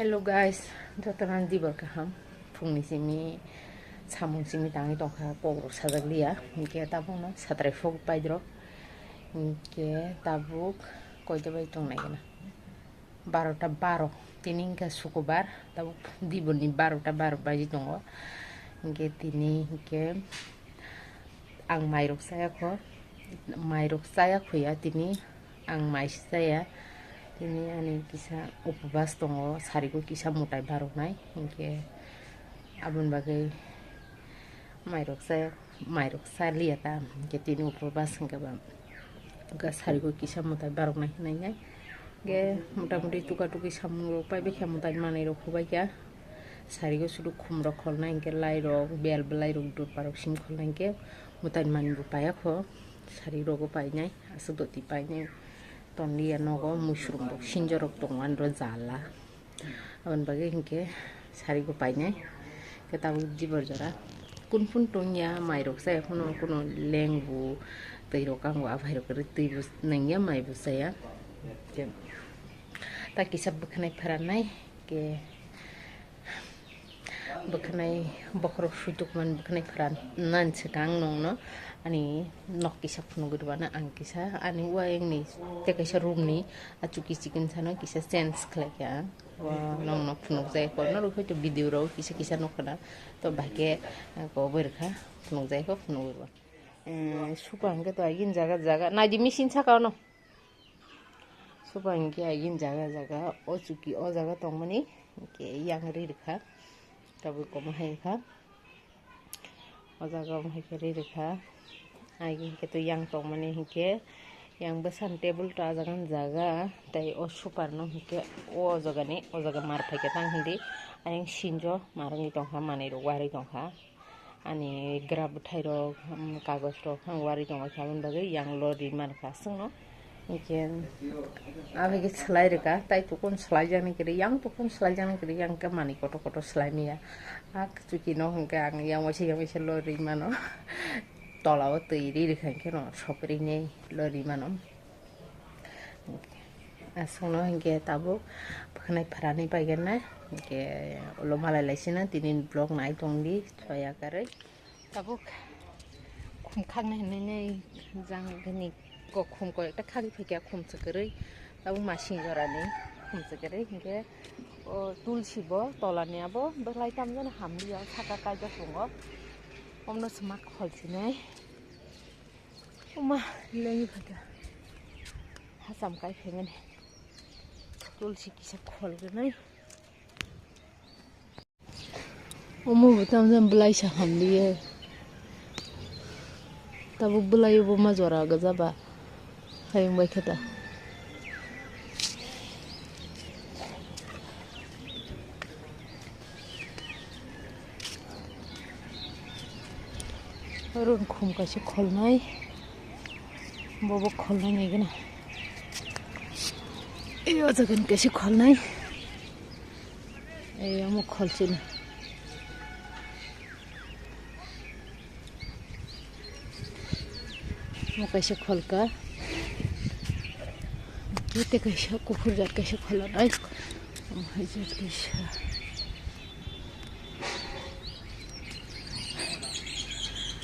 Hello guys, jotonan di berkaham fungni simi samung simi tangi tongka pogrok sadaglia inke tabung no satrai fog paidro inke tabuk koida bai tong naigena 12টা 12 tini inka sukubar tabuk diboni 12টা 12 baji tongo inke tini inke ang mairok saya khoya tini ang mais saya tini ani kisa upbas tongo sarigo kisa mutai baroknai inke abun bagai mairok saliata inke tini upbas inke bam ga sarigo kisa mutai baroknai hinai ge motamuti tuka-tuki samung rok pai bekha mutai manai rok hobai kya sarigo sudu khumrok kholnai inke lai rok bel belai rok dur parok sim kholnai inke mutai mani bo paya kho sari rogo painai asudoti painai tondi anogo mushroom rok sinjorok tongwan ro jala abon bage hinke sari go painai ketabu jibor jora kunpun tongya mairok saya kuno lengbu teirok angwa abairok ri teibu nangya maibu saya ta kisab bkhnai pharanai ke bkhnai bokrok sujuk man bkhnai pharan nan chekang nongno ani nok kisa phunugurwana ang kisa ani waengni tekaisa roomni achuki chicken sano kisa sense khlakya nong nok phunug jai ko no hoito video ro kisa nokna to bahke ko berkha phunug jai ko phunugurwa supangke to agin jaga naidi machine sakano supangke agin jaga o chuki o jaga tongmani ke yang rirkha tabu komahai kha o jaga mahai rirkha agin ke to yang tongmani hike yang besan table ta jaga tai o super no hike o jaga mar phake tang hindi ayang sinjo marangi tongha mani ro wari tongha ani grab thairo kagos ro hang wari tongha khabon bagai yang lori mar kha sungno hike abege slai reka tai to kon slai jani kiri yang to kon slai jani kiri yang ke mani koto slai miya ak chuki no hangke ang yang wasi lori mano tolao tiri rekhanke no sopri nei lori manom asungno hingke tabu bkhnai pharani paigen na hingke ulo malai laisina tinin blog nai tongdi soya karai tabu khumkhang nei jang gani ko khum ko ekta khagi phekya khum chakrai tabu masing jorani khum chakrai hingke o tulsi bo tolani abo belai tamjon hamliya saka kaja sungo omno smak kholsinai uma lengi phaka hasam kai phengen tulsi kisa kholgenai omo butam jam belai sa hamliye tabu belai bo majora gajaba hayung bai khata run khum kaise kholnai bobo kholnai nei gena yo jagan kaise kholnai amo kholchina mo kaise kholka kete kaise kufur jat kaise kholnai hajat kaise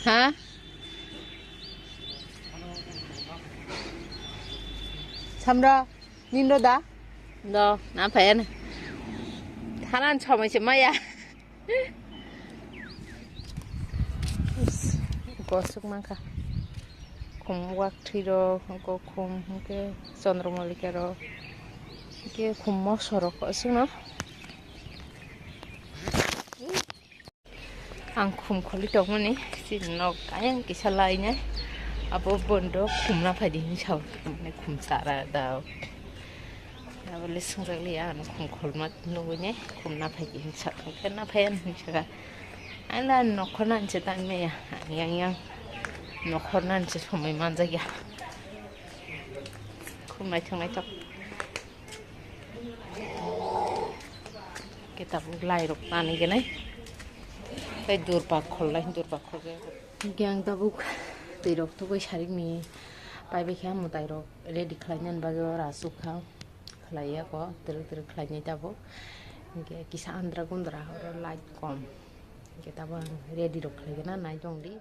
ha samra ninro da no na phen thanan chomai se maya gosuk mangka khum wak thiro ko khum ke chandramallika ro ke khum mosoro ko sungno ang khum kholi tongmani sinok ayang kisalai nya abo bondo khumna phadi hinsau ne khum sara da abole sungrali an khum kholma nugne khumna phadi hinsau kana phayan hinsaga ana nokhonan che tan meya yang nokhonan che somai manjagya khumnai thangnai tok kitab lai rok tani genai kai durpak kholai durpak khoge gyang tabuk teirok to bai sarik mi pai bekha mutai rok ready khlainan bage ra sukha khlaiya ko tel khlainai tabo kisah andra gundra orang light kom kita bang ready rok lagi na naik dong di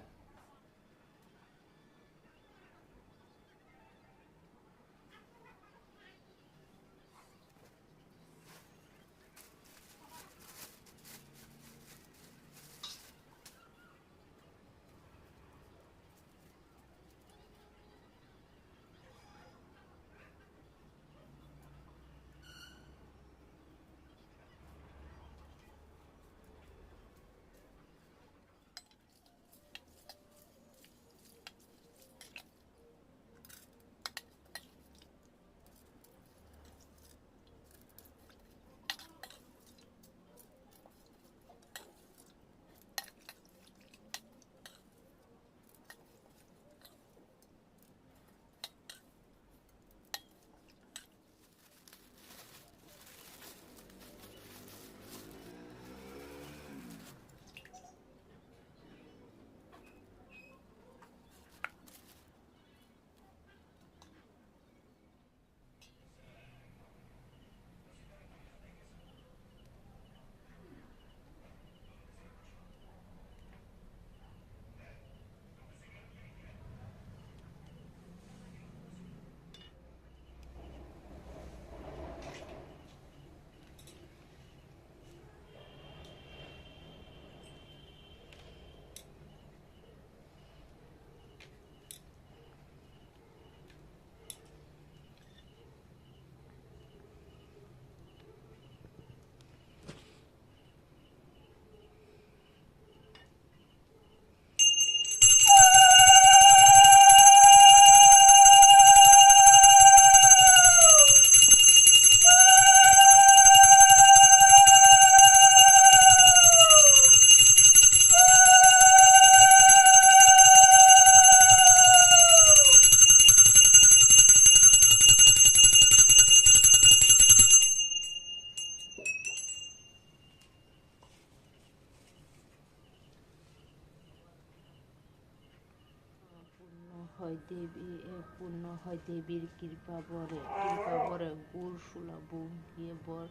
পূর্ণ হয় দেবীর কৃপা বরে গুড় সুলভ গিয়ে বর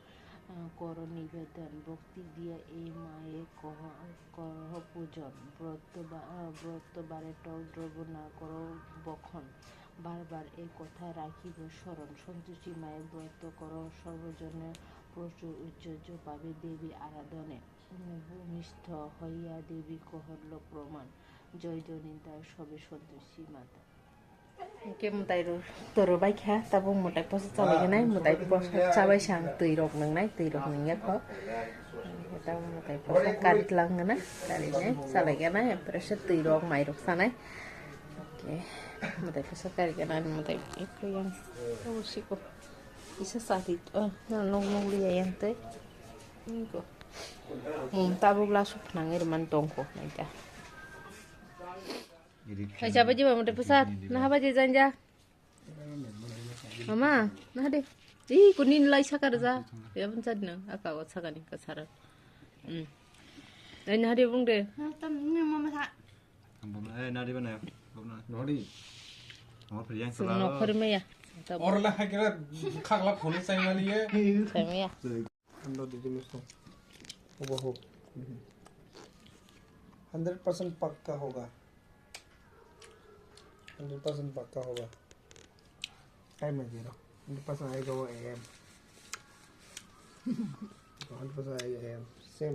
কর নিবেদন ভক্তি দিয়া এই মায়ে করহ পূজন ব্রত বারে টক দ্রব্য না করো বখন বারবার এই কথা রাখিব স্মরণ সন্তোষী মায়ের ব্রত কর সর্বজনে প্রচুর ঐশ্বর্য পাবে দেবী আরাধনে ভূমিষ্ঠ হইয়া দেবী কহল প্রমাণ জয় জনিতার সবে সন্তোষী মাতা ke mutai ro toro bai kha tabo mutai posa chalai ganai mutai posa chabai sang tui rok nang nai tui rok nang ya kho tabo mutai posa karit lang na dari ne chalai ganai presa tui rok mai rok sanai oke mutai posa karit ganai mutai itu yang usiko isa sakit nong liya yang te ko tabo blasuk nang irman tongko nai ta Hai siapa juga mau pusat? Nah apa aja janja? Mama, nah deh. Ih kunin lai sakar za. Ya pun sad na. Aka wat sakani kasaran. Nah deh bung deh. Tâm ini mama sa. Ampun, nah di mana ya? Nori. Nomor perjalanan Suruh nokor me ya. और ला है क्या खागला खोले सही वाली है Saya me ya. अंदर दीजिए मुझको वो हो 100% पक्का होगा 100% पक्का होगा टाइम में दे रहा 100% आएगा वो AM 100% आएगा AM same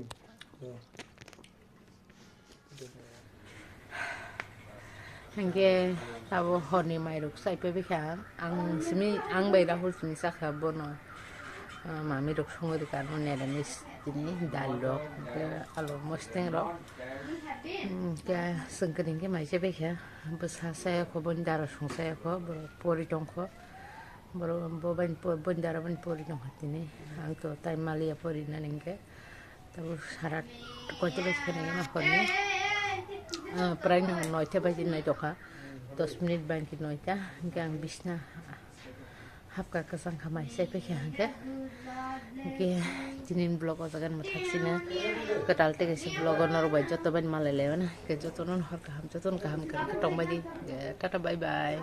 Hangge tabo horni mairuk sai pe bekha ang bai rahul simi sakha bono mami rok songo dukan ne danis dini dal rok alo mosteng rok ke sengkering ke mai se bekha basa saya ko bondara song saya ko pori tong ko boro boban bondara ban pori tong hatini ang to tai malia pori naningke tabo sarat ko jele khane na horni Peraih nang noite bagi noi doka 10 menit bangki noita gang bisna hapka kasang kamai sai pe kya ke jinin blog otagan mathaksina katalte ke blog nor bai joto ban malele na ke joto non har kaham joton kaham kan tong bagi tata bye bye